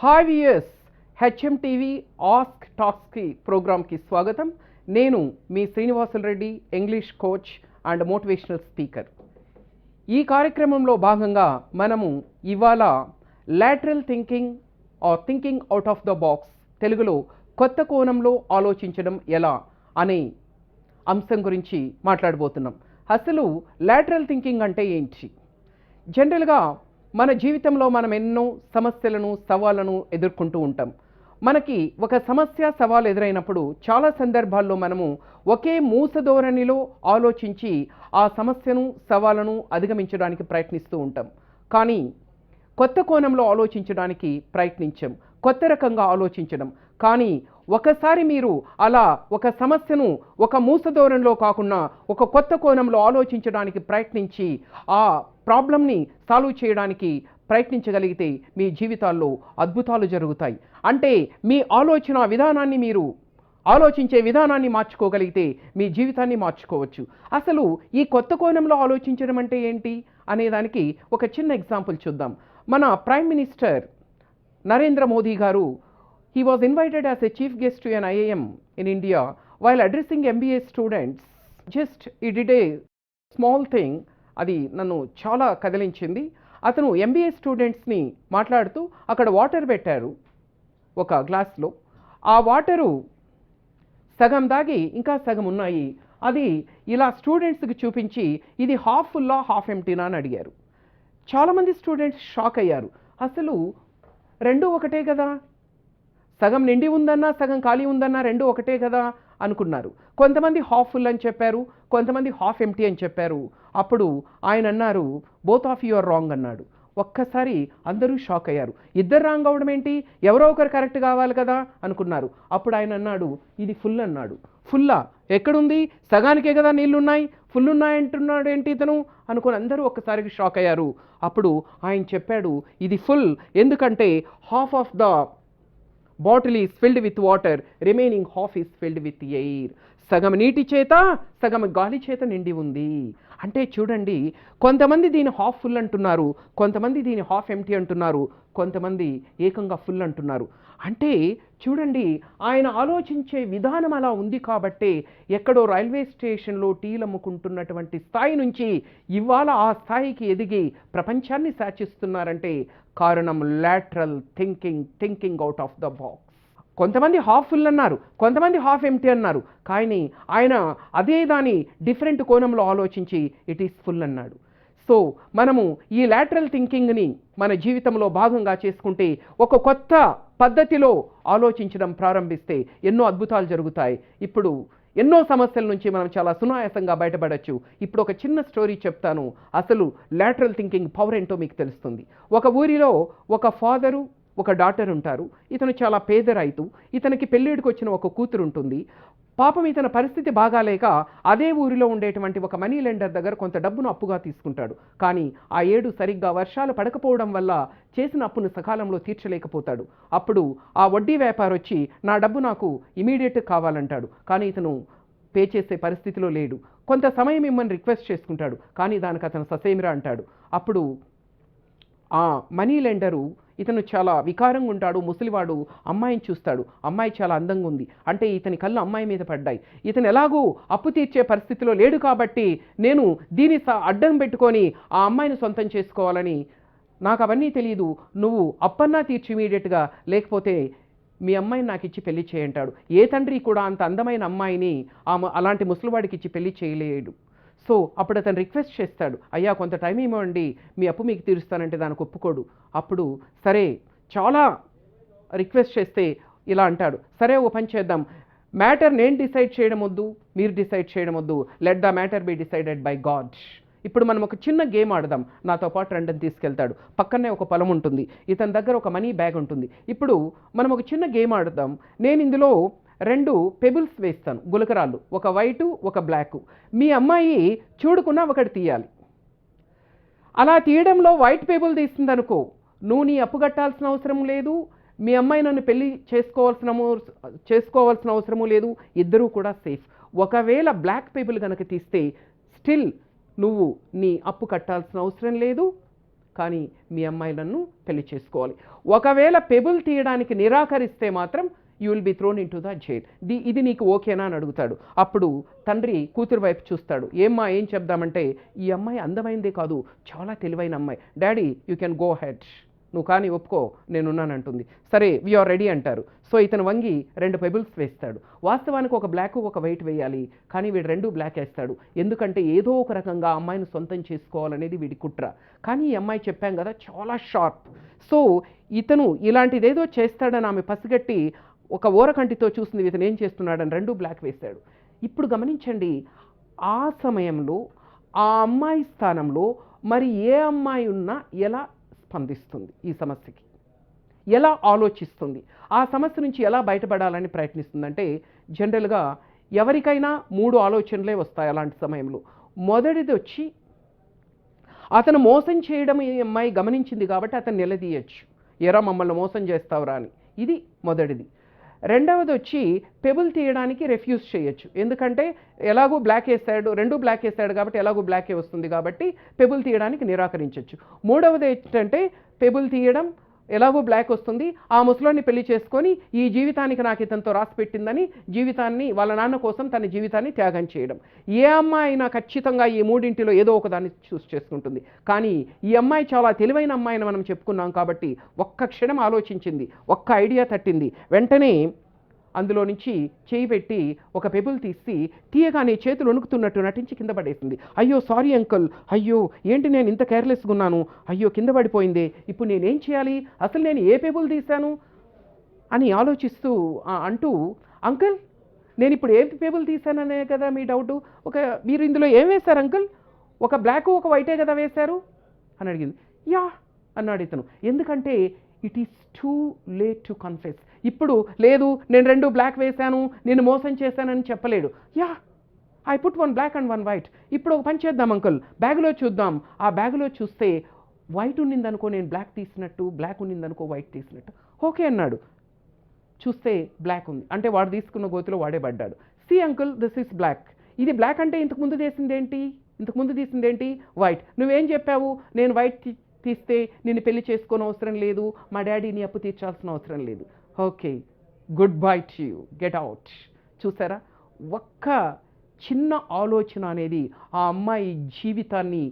Hi viewers, HMTV ask టాక్స్కి ప్రోగ్రామ్కి స్వాగతం. నేను మీ Srinivasulu Reddy, English coach and motivational speaker. ఈ కార్యక్రమంలో భాగంగా మనము ఇవాళ lateral thinking or thinking out of the box, తెలుగులో కొత్త కోణంలో ఆలోచించడం ఎలా అనే అంశం గురించి మాట్లాడబోతున్నాం. అసలు లాటరల్ థింకింగ్ అంటే ఏంటి? జనరల్గా మన జీవితంలో మనం ఎన్నో సమస్యలను, సవాళ్ళను ఎదుర్కొంటూ ఉంటాం. మనకి ఒక సమస్య, సవాలు ఎదురైనప్పుడు చాలా సందర్భాల్లో మనము ఒకే మూసధోరణిలో ఆలోచించి ఆ సమస్యను, సవాళ్ళను అధిగమించడానికి ప్రయత్నిస్తూ ఉంటాం. కానీ కొత్త కోణంలో ఆలోచించడానికి ప్రయత్నించాం, కొత్త రకంగా ఆలోచించడం. కానీ ఒకసారి మీరు అలా ఒక సమస్యను ఒక మూసధోరణిలో కాకుండా ఒక కొత్త కోణంలో ఆలోచించడానికి ప్రయత్నించి ఆ ప్రాబ్లంని సాల్వ్ చేయడానికి ప్రయత్నించగలిగితే మీ జీవితాల్లో అద్భుతాలు జరుగుతాయి. అంటే మీ ఆలోచన విధానాన్ని, మీరు ఆలోచించే విధానాన్ని మార్చుకోగలిగితే మీ జీవితాన్ని మార్చుకోవచ్చు. అసలు ఈ కొత్త కోణంలో ఆలోచించడం అంటే ఏంటి అనేదానికి ఒక చిన్న ఎగ్జాంపుల్ చూద్దాం. మన ప్రైమ్ మినిస్టర్ నరేంద్ర మోదీ గారు, he was invited as a chief guest to an IIM in India. While addressing MBA students, just he did a small thing. అది నన్ను చాలా కదిలించింది. అతను MBA స్టూడెంట్స్ని మాట్లాడుతూ అక్కడ వాటర్ పెట్టారు ఒక గ్లాస్లో. ఆ వాటరు సగం దాగి ఇంకా సగం ఉన్నాయి. అది ఇలా స్టూడెంట్స్కి చూపించి ఇది హాఫ్ ఫుల్లా హాఫ్ ఎంటీనా అని అడిగారు. చాలామంది స్టూడెంట్స్ షాక్ అయ్యారు. అసలు రెండూ ఒకటే కదా, సగం నిండి ఉందన్నా సగం ఖాళీ ఉందన్నా రెండు ఒకటే కదా అనుకున్నారు. కొంతమంది హాఫ్ ఫుల్ అని చెప్పారు, కొంతమంది హాఫ్ ఎంటీ అని చెప్పారు. అప్పుడు ఆయన అన్నారు, both of you are wrong అన్నాడు. ఒక్కసారి అందరూ షాక్ అయ్యారు. ఇద్దరు రాంగ్ అవడం ఏంటి, ఎవరో ఒకరు కరెక్ట్ కావాలి కదా అనుకున్నారు. అప్పుడు ఆయన అన్నాడు, ఇది ఫుల్ అన్నాడు. ఫుల్లా ఎక్కడుంది, సగానికే కదా నీళ్లున్నాయి, ఫుల్ ఉన్నాయంటున్నాడు ఏంటి ఇతను అనుకుని అందరూ ఒక్కసారికి షాక్ అయ్యారు. అప్పుడు ఆయన చెప్పాడు, ఇది ఫుల్, ఎందుకంటే half of the bottle is filled with water, remaining half is filled with air. సగం నీటి చేత, సగం గాలి చేత నిండి ఉంది. అంటే చూడండి, కొంతమంది దీని హాఫ్ ఫుల్ అంటున్నారు, కొంతమంది దీని హాఫ్ ఎంటీ అంటున్నారు, కొంతమంది ఏకంగా ఫుల్ అంటున్నారు. అంటే చూడండి, ఆయన ఆలోచించే విధానం అలా ఉంది కాబట్టే ఎక్కడో రైల్వే స్టేషన్లో టీలు అమ్ముకుంటున్నటువంటి స్థాయి నుంచి ఇవాళ ఆ స్థాయికి ఎదిగి ప్రపంచాన్ని శాసిస్తున్నారంటే కారణం lateral thinking, thinking out of the box. కొంతమంది హాఫ్ ఫుల్ అన్నారు, కొంతమంది హాఫ్ ఎంటీ అన్నారు, కానీ ఆయన అదే దాని డిఫరెంట్ కోణంలో ఆలోచించి ఇట్ ఈస్ ఫుల్ అన్నాడు. సో మనము ఈ లాటరల్ థింకింగ్ని మన జీవితంలో భాగంగా చేసుకుంటే, ఒక కొత్త పద్ధతిలో ఆలోచించడం ప్రారంభిస్తే ఎన్నో అద్భుతాలు జరుగుతాయి. ఇప్పుడు ఎన్నో సమస్యల నుంచి మనం చాలా సునాయాసంగా బయటపడవచ్చు. ఇప్పుడు ఒక చిన్న స్టోరీ చెప్తాను. అసలు లాటరల్ థింకింగ్ పవర్ ఏంటో మీకు తెలుస్తుంది. ఒక ఊరిలో ఒక ఫాదరు, ఒక డాటర్ ఉంటారు. ఇతను చాలా పేద రైతు. ఇతనికి పెళ్ళిడికి వచ్చిన ఒక కూతురు ఉంటుంది. పాపం ఇతని పరిస్థితి బాగాలేక అదే ఊరిలో ఉండేటువంటి ఒక మనీ లెండర్ దగ్గర కొంత డబ్బును అప్పుగా తీసుకుంటాడు. కానీ ఆ ఏడు సరిగ్గా వర్షాలు పడకపోవడం వల్ల చేసిన అప్పును సకాలంలో తీర్చలేకపోతాడు. అప్పుడు ఆ వడ్డీ వ్యాపారి వచ్చి, నా డబ్బు నాకు ఇమీడియట్ కావాలంటాడు. కానీ ఇతను పే చేసే పరిస్థితిలో లేడు. కొంత సమయం మిమ్మల్ని రిక్వెస్ట్ చేసుకుంటాడు, కానీ దానికి అతను ససేమిరా అంటాడు. అప్పుడు ఆ మనీ లెండరు, ఇతను చాలా వికారంగా ఉంటాడు, ముసలివాడు, అమ్మాయిని చూస్తాడు. అమ్మాయి చాలా అందంగా ఉంది. అంటే ఇతని కళ్ళు అమ్మాయి మీద పడ్డాయి. ఇతను ఎలాగూ అప్పు తీర్చే పరిస్థితిలో లేడు కాబట్టి నేను దీన్ని అడ్డం పెట్టుకొని ఆ అమ్మాయిని సొంతం చేసుకోవాలని, నాకు అవన్నీ తెలియదు, నువ్వు అప్పన్నా తీర్చి ఇమీడియట్గా, లేకపోతే మీ అమ్మాయిని నాకు ఇచ్చి పెళ్లి చేయంటాడు. ఏ తండ్రి కూడా అంత అందమైన అమ్మాయిని అలాంటి ముసలివాడికి ఇచ్చి పెళ్లి చేయలేడు. సో అప్పుడు అతను రిక్వెస్ట్ చేస్తాడు, అయ్యా కొంత టైం ఇవ్వండి, మీ అప్పు మీకు తీరుస్తానంటే దానికి ఒప్పుకోడు. అప్పుడు సరే చాలా రిక్వెస్ట్ చేస్తే ఇలా అంటాడు, సరే ఓ పని చేద్దాం, మ్యాటర్ నేను డిసైడ్ చేయడం వద్దు, మీరు డిసైడ్ చేయడం వద్దు, let the matter be decided by God. ఇప్పుడు మనం ఒక చిన్న గేమ్ ఆడదాం, నాతో పాటు రెండని తీసుకెళ్తాడు. పక్కనే ఒక పొలం ఉంటుంది, ఇతని దగ్గర ఒక మనీ బ్యాగ్ ఉంటుంది. ఇప్పుడు మనం ఒక చిన్న గేమ్ ఆడదాం. నేను ఇందులో 2 పెబుల్స్ వేస్తాను, గులకరాళ్ళు, ఒక వైటు ఒక బ్లాకు. మీ అమ్మాయి చూడకుండా ఒకటి తీయాలి. అలా తీయడంలో వైట్ పెబుల్ తీసిందనుకో, నువ్వు నీ అప్పు కట్టాల్సిన అవసరం లేదు, మీ అమ్మాయి నన్ను పెళ్లి చేసుకోవాల్సిన అవసరము లేదు, ఇద్దరూ కూడా సేఫ్. ఒకవేళ బ్లాక్ పెబుల్ కనుక తీస్తే స్టిల్ నువ్వు నీ అప్పు కట్టాల్సిన అవసరం లేదు, కానీ మీ అమ్మాయి నన్ను పెళ్లి చేసుకోవాలి. ఒకవేళ పెబుల్ తీయడానికి నిరాకరిస్తే మాత్రం you will be throne in to the jail. ఇది నీకు ఓకేనా అని అడుగుతాడు. అప్పుడు తండ్రి కూతురు వైపు చూస్తాడు. ఏం చెప్దామంటే, ఈ అమ్మాయి అందమైందే కాదు, చాలా తెలివైన అమ్మాయి. Daddy you can go head, నువ్వు కానీ ఒప్పుకో, నేనున్నానంటుంది. సరే వీఆర్ రెడీ అంటారు. సో ఇతను వంగి 2 పెబుల్స్ వేస్తాడు. వాస్తవానికి ఒక బ్లాక్ ఒక వైట్ వేయాలి, కానీ వీడు 2 బ్లాక్ వేస్తాడు. ఎందుకంటే ఏదో ఒక రకంగా అమ్మాయిని సొంతం చేసుకోవాలనేది వీడి కుట్ర. కానీ ఈ అమ్మాయి చెప్పాం కదా చాలా షార్ప్. సో ఇతను ఇలాంటిదేదో చేస్తాడని ఆమె పసిగట్టి ఒక ఓరకంటితో చూసింది ఇతను ఏం చేస్తున్నాడని 2 బ్లాక్ వేశాడు. ఇప్పుడు గమనించండి, ఆ సమయంలో ఆ అమ్మాయి స్థానంలో మరి ఏ అమ్మాయి ఉన్నా ఎలా స్పందిస్తుంది, ఈ సమస్యకి ఎలా ఆలోచిస్తుంది, ఆ సమస్య నుంచి ఎలా బయటపడాలని ప్రయత్నిస్తుందంటే, జనరల్గా ఎవరికైనా 3 ఆలోచనలే వస్తాయి అలాంటి సమయంలో. మొదటిది వచ్చి అతను మోసం చేయడం ఈ అమ్మాయి గమనించింది కాబట్టి అతను నిలదీయచ్చు, ఎరా మమ్మల్ని మోసం చేస్తావురా అని. ఇది మొదటిది. రెండవది వచ్చి పెబుల్ తీయడానికి రెఫ్యూజ్ చేయొచ్చు, ఎందుకంటే ఎలాగో బ్లాక్ వేస్తాడు, 2 బ్లాక్ వేస్తాడు కాబట్టి ఎలాగో బ్లాకే వస్తుంది కాబట్టి పెబుల్ తీయడానికి నిరాకరించవచ్చు. మూడవది ఏంటంటే, పెబుల్ తీయడం ఎలాగో బ్లాక్ వస్తుంది, ఆ ముసలాన్ని పెళ్లి చేసుకొని ఈ జీవితానికి నాకు ఇతనితో రాసి పెట్టిందని జీవితాన్ని, వాళ్ళ నాన్న కోసం తన జీవితాన్ని త్యాగం చేయడం. ఏ అమ్మాయి అయినా ఖచ్చితంగా ఈ 3 ఏదో ఒకదాన్ని చూస్ చేసుకుంటుంది. కానీ ఈ అమ్మాయి చాలా తెలివైన అమ్మాయిని మనం చెప్పుకున్నాం కాబట్టి ఒక్క క్షణం ఆలోచించింది, ఒక్క ఐడియా తట్టింది. వెంటనే అందులో నుంచి చేయి పెట్టి ఒక పెబుల్ తీయగానే చేతులు వణుకుతున్నట్టు నటించి కింద పడేసింది. అయ్యో సారీ అంకుల్, అయ్యో ఏంటి నేను ఇంత కేర్లెస్గా ఉన్నాను, అయ్యో కింద పడిపోయిందే, ఇప్పుడు నేనేం చేయాలి, అసలు నేను ఏ పెబుల్ తీశాను అని ఆలోచిస్తూ అంటూ, అంకుల్ నేను ఇప్పుడు ఏ పెబుల్ తీశాననే కదా మీ డౌటు, మీరు ఇందులో ఏం వేశారు అంకుల్, ఒక బ్లాక్ ఒక వైటే కదా వేశారు అని అడిగింది. యా అన్నాడు ఇతను. ఎందుకంటే it is too late to confess. ఇప్పుడు లేదు నేను 2 బ్లాక్ వేశాను, నేను మోసం చేశానని చెప్పలేడు. Yeah I put 1 black and 1 white. ఇప్పుడు ఒక పని చేద్దాం అంకుల్, బ్యాగ్లో చూద్దాం. ఆ బ్యాగ్లో చూస్తే వైట్ ఉన్నిందనుకో నేను బ్లాక్ తీసినట్టు, బ్లాక్ ఉన్నిందనుకో వైట్ తీసినట్టు. ఓకే అన్నాడు. చూస్తే బ్లాక్ ఉంది, అంటే వాడు తీసుకున్న గోతిలో వాడే పడ్డాడు. See uncle this is black. ఇది బ్లాక్ అంటే ఇంతకుముందు తీసిందేంటి వైట్. నువ్వేం చెప్పావు, నేను వైట్ తీస్తే నేను పెళ్లి చేసుకోని అవసరం లేదు, మా డాడీని అప్పు తీర్చాల్సిన అవసరం లేదు. Okay good bye to you, get out. చూసారా, ఒక్క చిన్న ఆలోచన అనేది ఆ అమ్మాయి జీవితాన్ని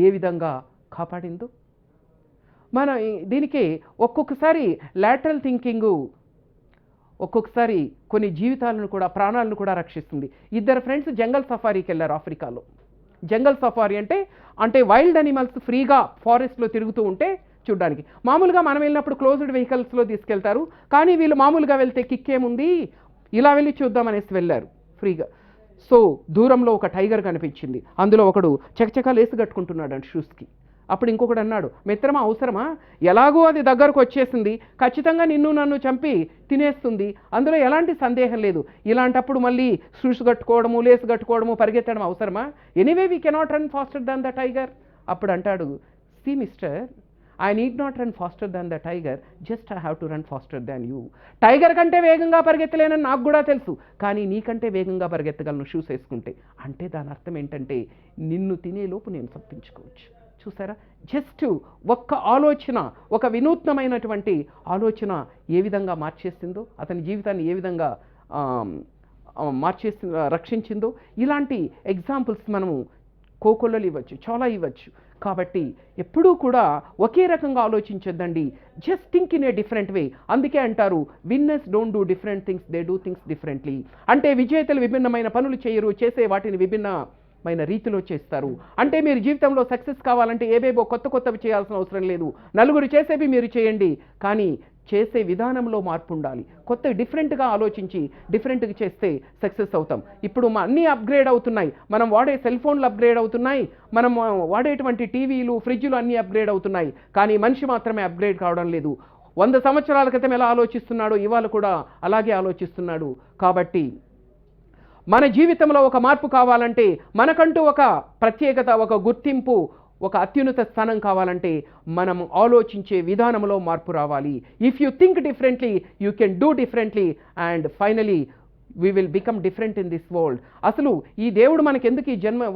ఏ విధంగా కాపాడిందో. మన దీనికే ఒక్కొక్కసారి లాటరల్ థింకింగు ఒక్కొక్కసారి కొన్ని జీవితాలను కూడా, ప్రాణాలను కూడా రక్షిస్తుంది. 2 ఫ్రెండ్స్ జంగల్ సఫారీకి వెళ్ళారు ఆఫ్రికాలో. జంగల్ సఫారీ అంటే వైల్డ్ అనిమల్స్ ఫ్రీగా ఫారెస్ట్లో తిరుగుతూ ఉంటే చూడ్డానికి. మామూలుగా మనం వెళ్ళినప్పుడు క్లోజ్డ్ వెహికల్స్లో తీసుకెళ్తారు, కానీ వీళ్ళు మామూలుగా వెళ్తే కిక్కేముంది, ఇలా వెళ్ళి చూద్దామనేసి వెళ్ళారు ఫ్రీగా. సో దూరంలో ఒక టైగర్ కనిపించింది. అందులో ఒకడు చకచకా లేసు కట్టుకుంటున్నాడు అండి షూస్కి. అప్పుడు ఇంకొకడు అన్నాడు, మిత్రమా అవసరమా, ఎలాగో అది దగ్గరకు వచ్చేసింది, ఖచ్చితంగా నన్ను చంపి తినేస్తుంది, అందులో ఎలాంటి సందేహం లేదు. ఇలాంటప్పుడు మళ్ళీ షూస్ కట్టుకోవడము, లేసు కట్టుకోవడము, పరిగెత్తడం అవసరమా, anyway we cannot run faster than the tiger. అప్పుడు అంటాడు, see mister, I need not run faster than the tiger, just I have to run faster than you. Tiger కంటే వేగంగా పరిగెత్తలేనని నాకు కూడా తెలుసు, కానీ నీకంటే వేగంగా పరిగెత్తగలను షూస్ వేసుకుంటే. అంటే దాని అర్థం ఏంటంటే నిన్ను తినేలోపు నేను తప్పించుకోవచ్చు. చూసారా, జస్ట్ ఒక్క ఆలోచన, ఒక వినూత్నమైనటువంటి ఆలోచన ఏ విధంగా మార్చేసిందో, అతని జీవితాన్ని ఏ విధంగా రక్షించిందో. ఇలాంటి ఎగ్జాంపుల్స్ మనము కోకొల్లలు ఇవ్వచ్చు, చాలా ఇవ్వచ్చు. కాబట్టి ఎప్పుడూ కూడా ఒకే రకంగా ఆలోచించొద్దండి, just think in a different way. అందుకే అంటారు winners don't do different things, they do things differently. అంటే విజేతలు విభిన్నమైన పనులు చేయరు, చేసే వాటిని విభిన్నమైన రీతిలో చేస్తారు. అంటే మీరు జీవితంలో సక్సెస్ కావాలంటే ఏవేవో కొత్తవి చేయాల్సిన అవసరం లేదు, నలుగురు చేసేవి మీరు చేయండి, కానీ చేసే విధానంలో మార్పు ఉండాలి. కొత్త డిఫరెంట్గా ఆలోచించి డిఫరెంట్గా చేస్తే సక్సెస్ అవుతాం. ఇప్పుడు అన్నీ అప్గ్రేడ్ అవుతున్నాయి, మనం వాడే సెల్ ఫోన్లు అప్గ్రేడ్ అవుతున్నాయి, మనం వాడేటువంటి టీవీలు, ఫ్రిడ్జ్లు అన్నీ అప్గ్రేడ్ అవుతున్నాయి, కానీ మనిషి మాత్రమే అప్గ్రేడ్ కావడం లేదు. 100 సంవత్సరాల క్రితం ఎలా ఆలోచిస్తున్నాడో ఇవాళ కూడా అలాగే ఆలోచిస్తున్నాడు. కాబట్టి మన జీవితంలో ఒక మార్పు కావాలంటే, మనకంటూ ఒక ప్రత్యేకత, ఒక గుర్తింపు, ఒక అత్యున్నత స్థానం కావాలంటే మనం ఆలోచించే విధానంలో మార్పు రావాలి. If you think differently you can do differently and finally we will become different in this world. అసలు ఈ దేవుడు మనకెందుకు ఈ జన్మ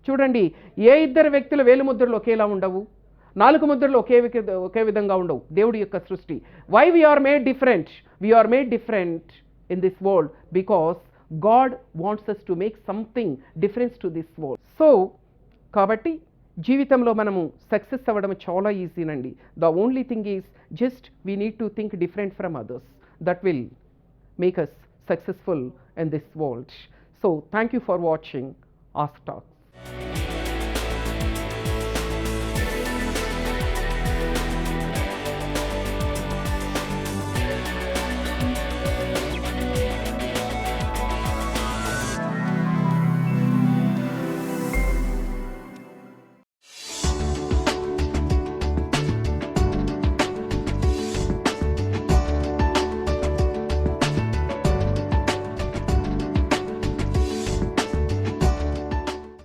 చూడండి, ఏ 2 వ్యక్తుల వేలిముద్రలు ఒకేలా ఉండవు, నాలుగు ముద్రలు ఒకే విధంగా ఉండవు దేవుడి యొక్క సృష్టి. Why we are made different? We are made different in this world because God wants us to make something difference to this world. So కాబట్టి జీవితంలో మనము సక్సెస్ అవ్వడం చాలా ఈజీనండి. The only thing is just we need to think different from others. That will make us successful in this world. So thank you for watching Ask Talks.